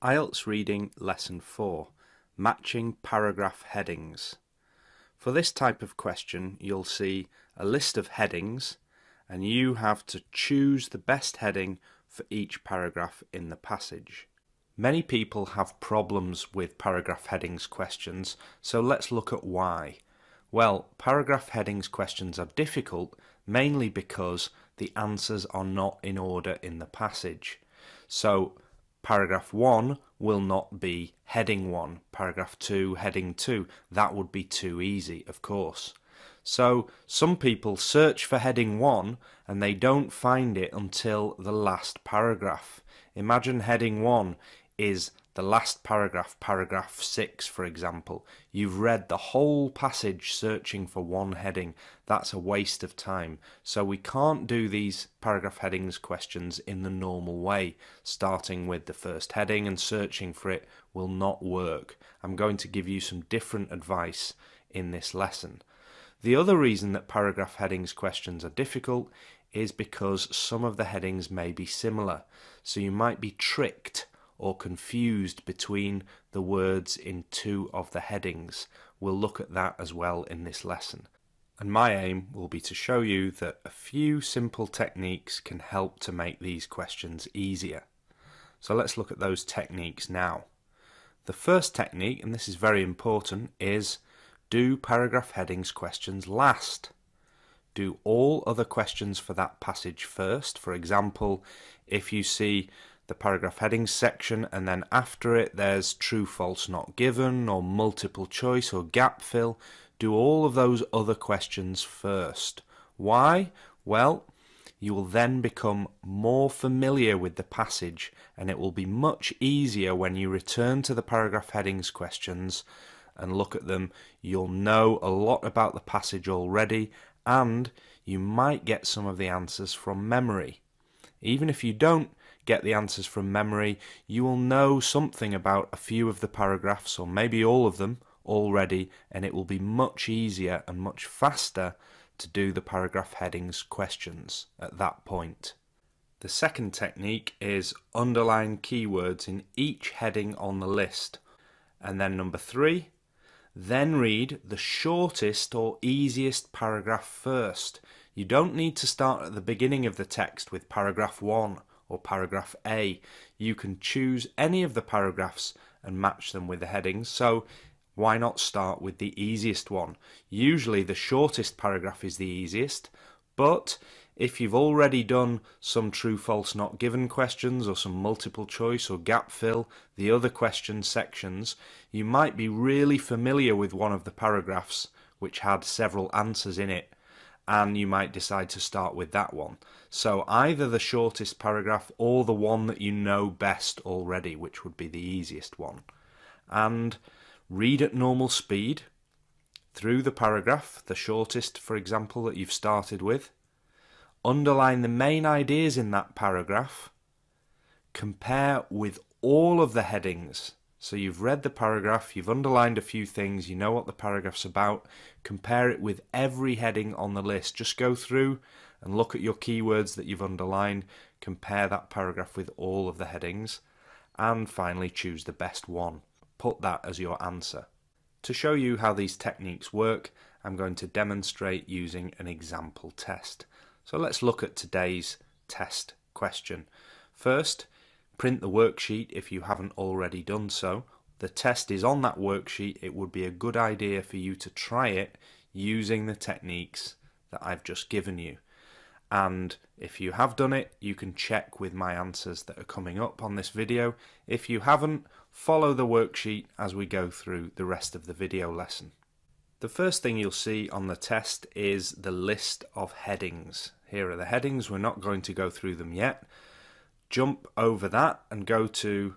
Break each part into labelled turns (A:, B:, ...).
A: IELTS Reading Lesson 4, Matching Paragraph Headings. For this type of question, you'll see a list of headings and you have to choose the best heading for each paragraph in the passage. Many people have problems with paragraph headings questions, so let's look at why. Well, paragraph headings questions are difficult mainly because the answers are not in order in the passage. So paragraph 1 will not be heading 1, paragraph 2 heading 2. That would be too easy, of course. So some people search for heading 1 and they don't find it until the last paragraph. Imagine heading 1 is the last paragraph, paragraph 6 for example. You've read the whole passage searching for one heading. That's a waste of time. So we can't do these paragraph headings questions in the normal way. Starting with the first heading and searching for it will not work. I'm going to give you some different advice in this lesson. The other reason that paragraph headings questions are difficult is because some of the headings may be similar. So you might be tricked or confused between the words in two of the headings. We'll look at that as well in this lesson. And my aim will be to show you that a few simple techniques can help to make these questions easier. So let's look at those techniques now. The first technique, and this is very important, is do paragraph headings questions last. Do all other questions for that passage first. For example, if you see the paragraph headings section and then after it there's true, false, not given, or multiple choice or gap fill, do all of those other questions first. Why? Well, you will then become more familiar with the passage and it will be much easier when you return to the paragraph headings questions and look at them. You'll know a lot about the passage already and you might get some of the answers from memory. Even if you don't get the answers from memory, you will know something about a few of the paragraphs or maybe all of them already, and it will be much easier and much faster to do the paragraph headings questions at that point. The second technique is underline keywords in each heading on the list. And then number 3, then read the shortest or easiest paragraph first. You don't need to start at the beginning of the text with paragraph 1 or paragraph A. You can choose any of the paragraphs and match them with the headings, so why not start with the easiest one? Usually the shortest paragraph is the easiest, but if you've already done some true, false, not given questions or some multiple choice or gap fill, the other question sections, you might be really familiar with one of the paragraphs which had several answers in it, and you might decide to start with that one. So either the shortest paragraph or the one that you know best already, which would be the easiest one. And read at normal speed through the paragraph, the shortest, for example, that you've started with. Underline the main ideas in that paragraph. Compare with all of the headings. So you've read the paragraph, you've underlined a few things, you know what the paragraph's about. Compare it with every heading on the list. Just go through and look at your keywords that you've underlined. Compare that paragraph with all of the headings. And finally choose the best one. Put that as your answer. To show you how these techniques work, I'm going to demonstrate using an example test. So let's look at today's test question. First, print the worksheet if you haven't already done so. The test is on that worksheet. It would be a good idea for you to try it using the techniques that I've just given you. And if you have done it, you can check with my answers that are coming up on this video. If you haven't, follow the worksheet as we go through the rest of the video lesson. The first thing you'll see on the test is the list of headings. Here are the headings. We're not going to go through them yet. Jump over that and go to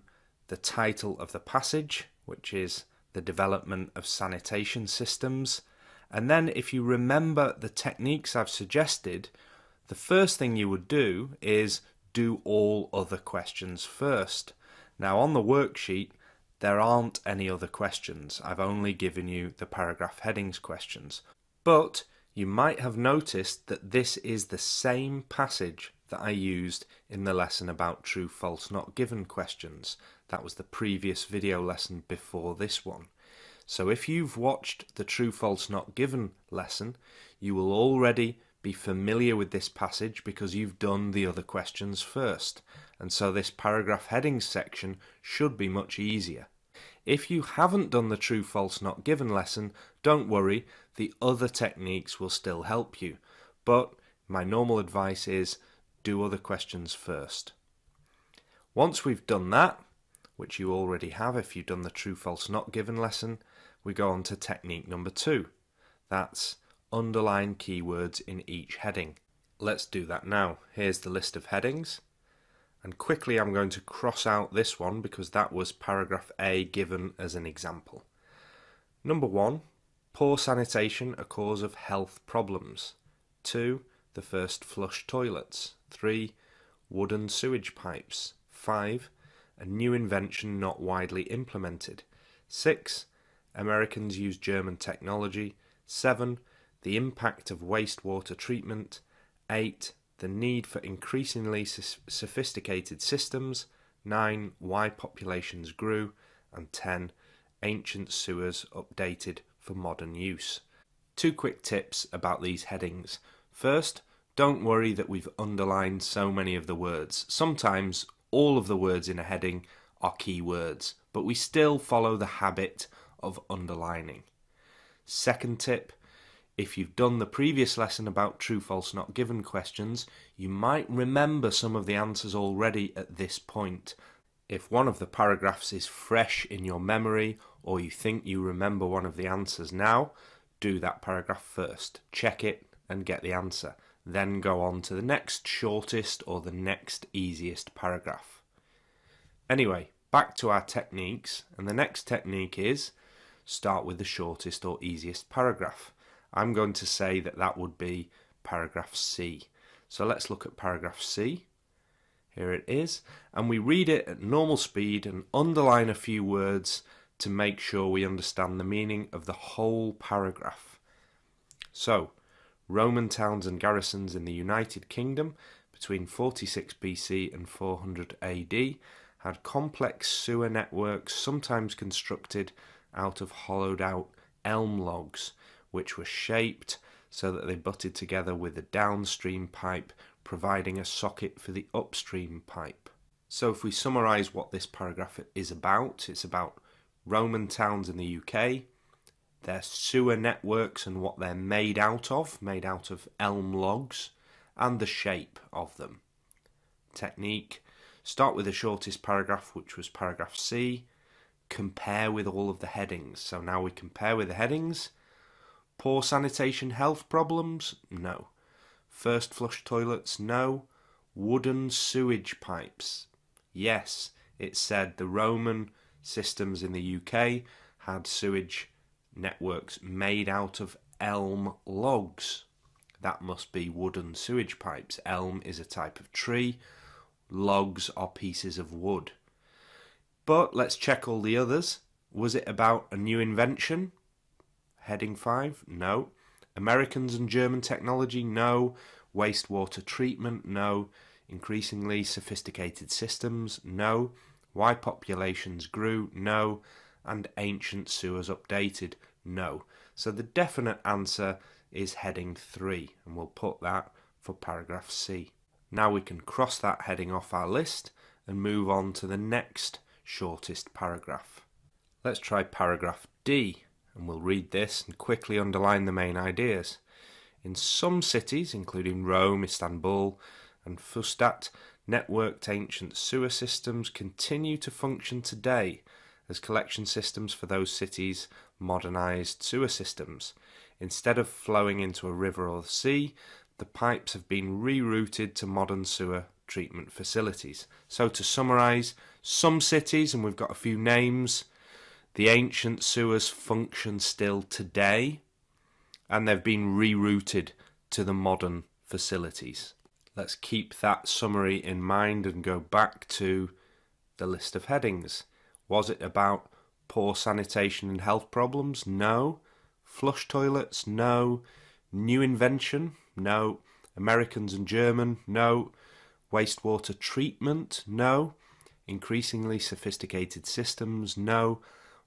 A: the title of the passage, which is the development of sanitation systems. And then if you remember the techniques I've suggested, the first thing you would do is do all other questions first. Now on the worksheet there aren't any other questions. I've only given you the paragraph headings questions. But you might have noticed that this is the same passage that I used in the lesson about true, false, not given questions. That was the previous video lesson before this one. So if you've watched the true, false, not given lesson, you will already be familiar with this passage because you've done the other questions first. And so this paragraph headings section should be much easier. If you haven't done the true, false, not given lesson, don't worry, the other techniques will still help you. But my normal advice is do other questions first. Once we've done that, which you already have if you've done the true, false, not given lesson, we go on to technique number 2. That's underline keywords in each heading. Let's do that now. Here's the list of headings. And quickly I'm going to cross out this one because that was paragraph A given as an example. Number 1, poor sanitation a cause of health problems. 2, the first flush toilets. 3, wooden sewage pipes. 5, a new invention not widely implemented. 6, Americans use German technology. 7, the impact of wastewater treatment. 8, the need for increasingly sophisticated systems. 9, why populations grew. And 10, ancient sewers updated for modern use. 2 quick tips about these headings. First, don't worry that we've underlined so many of the words. Sometimes all of the words in a heading are key words, but we still follow the habit of underlining. Second tip, if you've done the previous lesson about true, false, not given questions, you might remember some of the answers already at this point. If one of the paragraphs is fresh in your memory, or you think you remember one of the answers now, do that paragraph first. Check it and get the answer. Then go on to the next shortest or the next easiest paragraph. Anyway, back to our techniques, and the next technique is start with the shortest or easiest paragraph. I'm going to say that that would be paragraph C. So let's look at paragraph C. Here it is, and we read it at normal speed and underline a few words to make sure we understand the meaning of the whole paragraph. So, Roman towns and garrisons in the United Kingdom between 46 BC and 400 AD had complex sewer networks sometimes constructed out of hollowed out elm logs, which were shaped so that they butted together with a downstream pipe, providing a socket for the upstream pipe. So if we summarise what this paragraph is about, it's about Roman towns in the UK, their sewer networks and what they're made out of elm logs, and the shape of them. Technique, start with the shortest paragraph, which was paragraph C, compare with all of the headings. So now we compare with the headings. Poor sanitation health problems? No. First flush toilets? No. Wooden sewage pipes? Yes. It said the Roman systems in the UK had sewage networks made out of elm logs. That must be wooden sewage pipes. Elm is a type of tree. Logs are pieces of wood. But let's check all the others. Was it about a new invention? Heading 5? No. Americans and German technology? No. Wastewater treatment? No. Increasingly sophisticated systems? No. Why populations grew? No. And ancient sewers updated? No. So the definite answer is heading 3, and we'll put that for paragraph C. Now we can cross that heading off our list and move on to the next shortest paragraph. Let's try paragraph D, and we'll read this and quickly underline the main ideas. In some cities, including Rome, Istanbul and Fustat, networked ancient sewer systems continue to function today as collection systems for those cities' modernised sewer systems. Instead of flowing into a river or the sea, the pipes have been rerouted to modern sewer treatment facilities. So to summarise, some cities, and we've got a few names, the ancient sewers function still today, and they've been rerouted to the modern facilities. Let's keep that summary in mind and go back to the list of headings. Was it about poor sanitation and health problems? No. Flush toilets? No. New invention? No. Americans and German? No. Wastewater treatment? No. Increasingly sophisticated systems, no.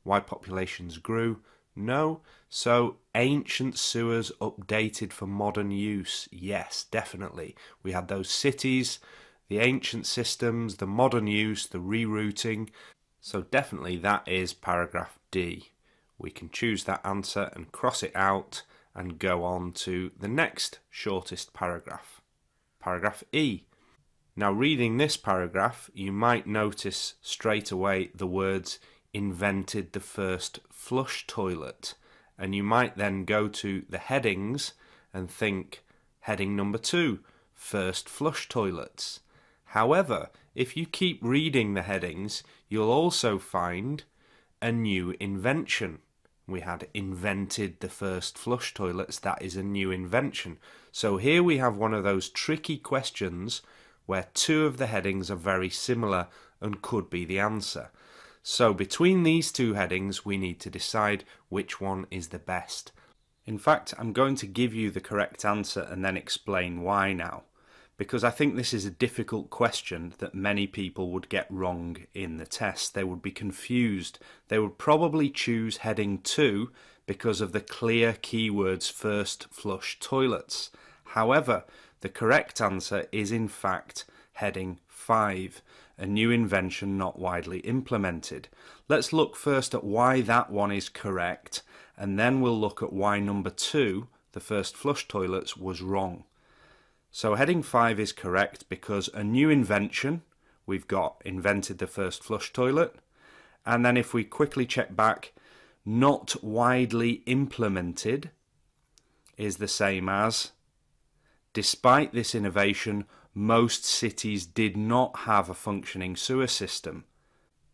A: Why populations grew, no. So ancient sewers updated for modern use, yes, definitely. We had those cities, the ancient systems, the modern use, the rerouting. So definitely that is paragraph D. We can choose that answer and cross it out and go on to the next shortest paragraph. Paragraph E. Now reading this paragraph, you might notice straight away the words invented the first flush toilet, and you might then go to the headings and think heading number 2, first flush toilets. However, if you keep reading the headings, you'll also find a new invention. We had invented the first flush toilets, that is a new invention. So here we have one of those tricky questions where two of the headings are very similar and could be the answer. So between these two headings we need to decide which one is the best. In fact, I'm going to give you the correct answer and then explain why now, because I think this is a difficult question that many people would get wrong in the test. They would be confused. They would probably choose heading 2 because of the clear keywords first flush toilets. However, the correct answer is in fact heading 5, a new invention not widely implemented. Let's look first at why that one is correct, and then we'll look at why number 2, the first flush toilets, was wrong. So heading 5 is correct because a new invention, we've got invented the first flush toilet, and then if we quickly check back, not widely implemented is the same as despite this innovation, most cities did not have a functioning sewer system.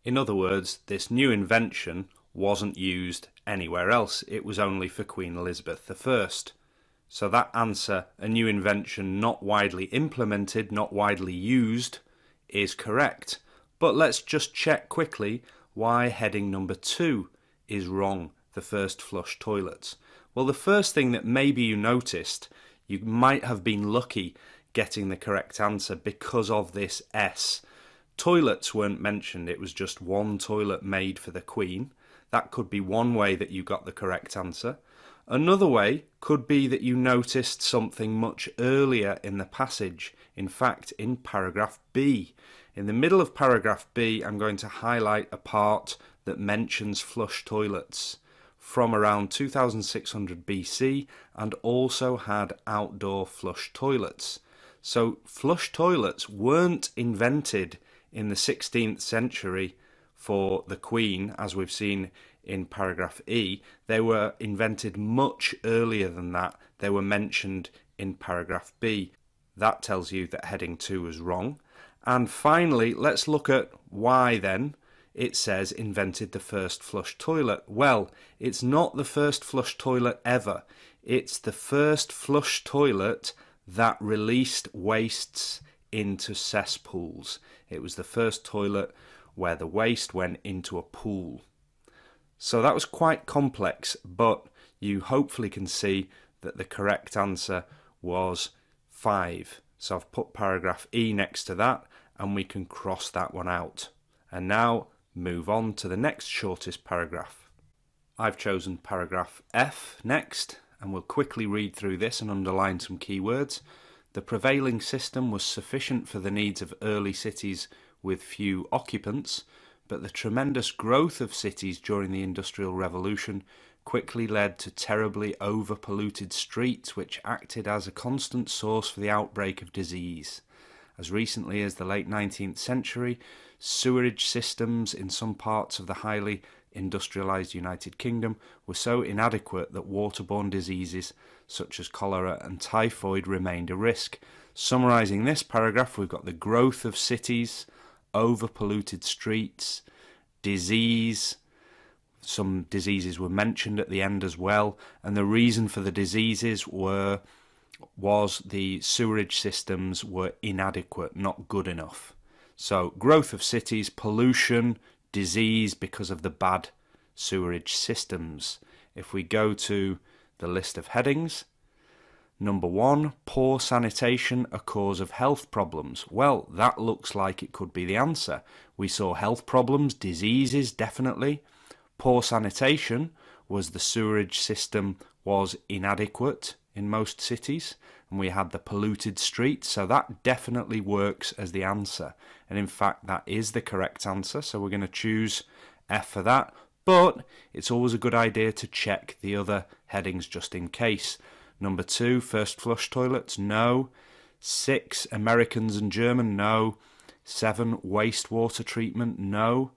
A: In other words, this new invention wasn't used anywhere else. It was only for Queen Elizabeth I. So that answer, a new invention not widely implemented, not widely used, is correct. But let's just check quickly why heading number 2 is wrong, the first flush toilets. Well, the first thing that maybe you noticed, you might have been lucky getting the correct answer because of this S. Toilets weren't mentioned, it was just one toilet made for the Queen. That could be one way that you got the correct answer. Another way could be that you noticed something much earlier in the passage, in fact in paragraph B. In the middle of paragraph B, I'm going to highlight a part that mentions flush toilets from around 2600 BC and also had outdoor flush toilets. So flush toilets weren't invented in the 16th century for the Queen, as we've seen in paragraph E. They were invented much earlier than that. They were mentioned in paragraph B. That tells you that heading 2 was wrong. And finally, let's look at why then it says invented the first flush toilet. Well, it's not the first flush toilet ever. It's the first flush toilet that released wastes into cesspools. It was the first toilet where the waste went into a pool. So that was quite complex, but you hopefully can see that the correct answer was 5. So I've put paragraph E next to that, and we can cross that one out. And now move on to the next shortest paragraph. I've chosen paragraph F next, and we'll quickly read through this and underline some key words. The prevailing system was sufficient for the needs of early cities with few occupants, but the tremendous growth of cities during the Industrial Revolution quickly led to terribly over-polluted streets which acted as a constant source for the outbreak of disease. As recently as the late 19th century, sewerage systems in some parts of the highly industrialised United Kingdom were so inadequate that waterborne diseases such as cholera and typhoid remained a risk. Summarising this paragraph, we've got the growth of cities, over-polluted streets, disease. Some diseases were mentioned at the end as well, and the reason for the diseases was the sewerage systems were inadequate, not good enough. So growth of cities, pollution, disease because of the bad sewerage systems. If we go to the list of headings, Number 1, poor sanitation a cause of health problems. Well, that looks like it could be the answer. We saw health problems, diseases, definitely. Poor sanitation was the sewerage system was inadequate in most cities, and we had the polluted streets, so that definitely works as the answer. And in fact, that is the correct answer, so we're going to choose F for that. But it's always a good idea to check the other headings just in case. Number 2, first flush toilets, no. 6, Americans and German, no. 7, wastewater treatment, no.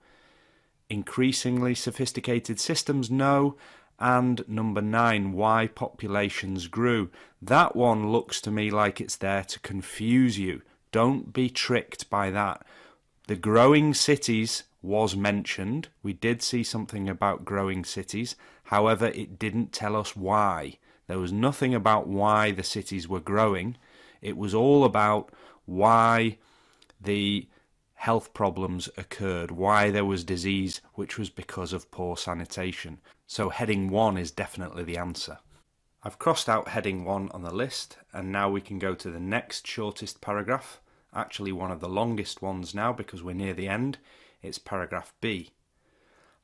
A: Increasingly sophisticated systems, no. And number 9, why populations grew. That one looks to me like it's there to confuse you. Don't be tricked by that. The growing cities was mentioned. We did see something about growing cities. However, it didn't tell us why. There was nothing about why the cities were growing. It was all about why the health problems occurred, why there was disease, which was because of poor sanitation. So heading 1 is definitely the answer. I've crossed out heading 1 on the list, and now we can go to the next shortest paragraph, actually one of the longest ones now because we're near the end. It's paragraph B.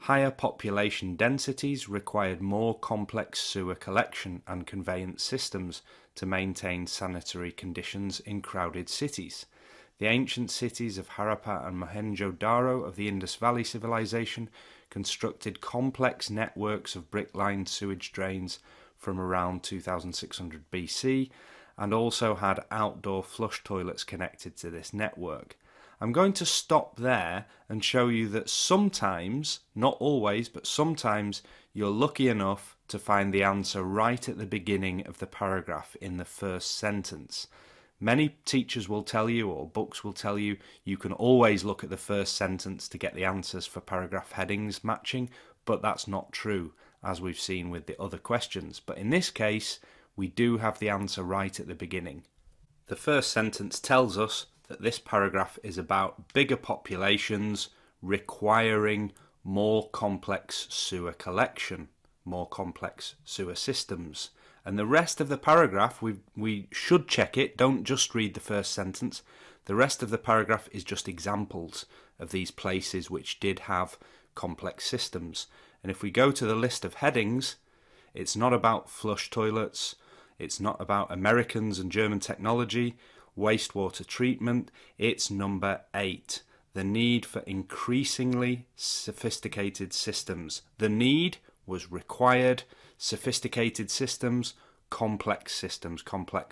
A: Higher population densities required more complex sewer collection and conveyance systems to maintain sanitary conditions in crowded cities. The ancient cities of Harappa and Mohenjo-Daro of the Indus Valley civilization constructed complex networks of brick-lined sewage drains from around 2600 BC and also had outdoor flush toilets connected to this network. I'm going to stop there and show you that sometimes, not always, but sometimes you're lucky enough to find the answer right at the beginning of the paragraph in the first sentence. Many teachers will tell you, or books will tell you, you can always look at the first sentence to get the answers for paragraph headings matching, but that's not true, as we've seen with the other questions. But in this case, we do have the answer right at the beginning. The first sentence tells us that this paragraph is about bigger populations requiring more complex sewer collection, more complex sewer systems. And the rest of the paragraph, we should check it, don't just read the first sentence. The rest of the paragraph is just examples of these places which did have complex systems. And if we go to the list of headings, it's not about flush toilets, it's not about Americans and German technology, wastewater treatment, it's number 8. The need for increasingly sophisticated systems. The need was required, sophisticated systems, complex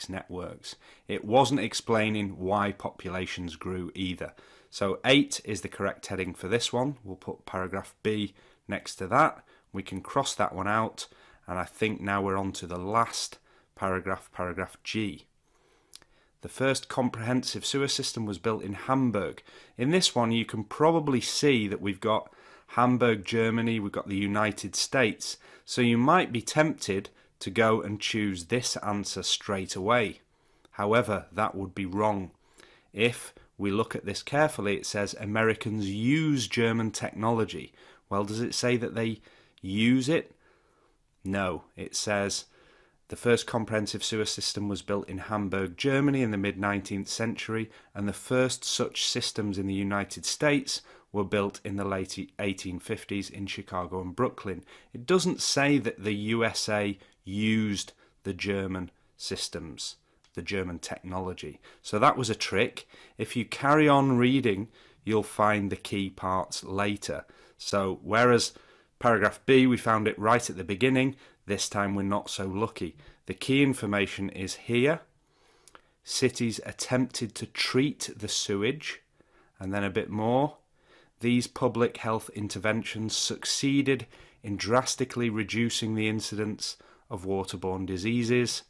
A: networks. It wasn't explaining why populations grew either. So 8 is the correct heading for this one. We'll put paragraph B next to that. We can cross that one out, and I think now we're on to the last paragraph, paragraph G. The first comprehensive sewer system was built in Hamburg. In this one you can probably see that we've got Hamburg, Germany, we've got the United States. So you might be tempted to go and choose this answer straight away. However, that would be wrong. If we look at this carefully, it says Americans use German technology. Well, does it say that they use it? No, it says the first comprehensive sewer system was built in Hamburg, Germany in the mid-19th century, and the first such systems in the United States were built in the late 1850s in Chicago and Brooklyn. It doesn't say that the USA used the German systems, the German technology. So that was a trick. If you carry on reading, you'll find the key parts later. So whereas paragraph B, we found it right at the beginning, this time we're not so lucky. The key information is here. Cities attempted to treat the sewage, and then a bit more. These public health interventions succeeded in drastically reducing the incidence of waterborne diseases,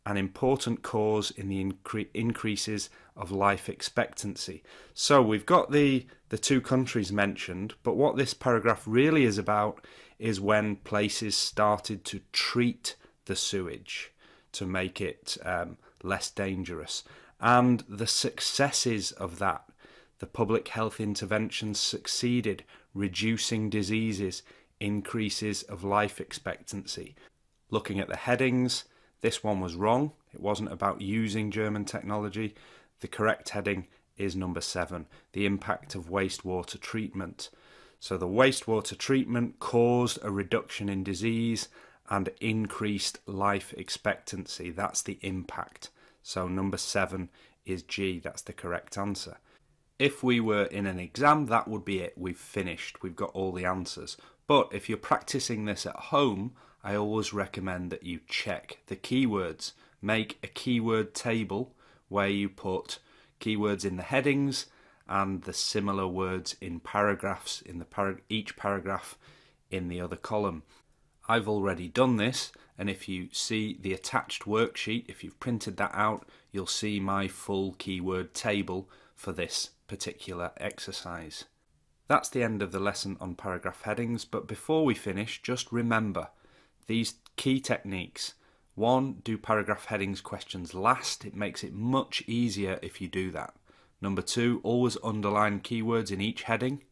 A: an important cause in the increases of life expectancy. So we've got the two countries mentioned, but what this paragraph really is about is when places started to treat the sewage to make it less dangerous, and the successes of that. The public health interventions succeeded, reducing diseases, increases of life expectancy. Looking at the headings, This one was wrong. It wasn't about using German technology. The correct heading is number 7, the impact of wastewater treatment. So the wastewater treatment caused a reduction in disease and increased life expectancy. That's the impact. So number 7 is G. That's the correct answer. If we were in an exam, that would be it. We've finished. We've got all the answers. But if you're practicing this at home, I always recommend that you check the keywords. Make a keyword table where you put keywords in the headings and the similar words in paragraphs, in each paragraph in the other column. I've already done this, and if you see the attached worksheet, if you've printed that out, you'll see my full keyword table for this particular exercise. That's the end of the lesson on paragraph headings, but before we finish, just remember these key techniques. 1, do paragraph headings questions last. It makes it much easier if you do that. Number 2, always underline keywords in each heading.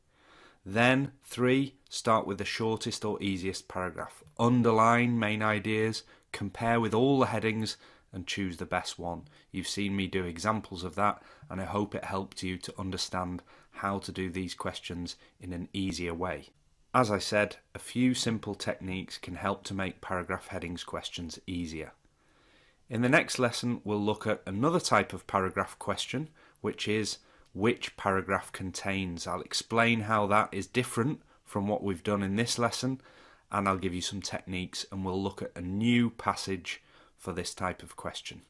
A: Then 3, start with the shortest or easiest paragraph. Underline main ideas, compare with all the headings and choose the best one. You've seen me do examples of that, and I hope it helped you to understand how to do these questions in an easier way. As I said, a few simple techniques can help to make paragraph headings questions easier. In the next lesson, we'll look at another type of paragraph question, which is which paragraph contains. I'll explain how that is different from what we've done in this lesson, and I'll give you some techniques, and we'll look at a new passage for this type of question.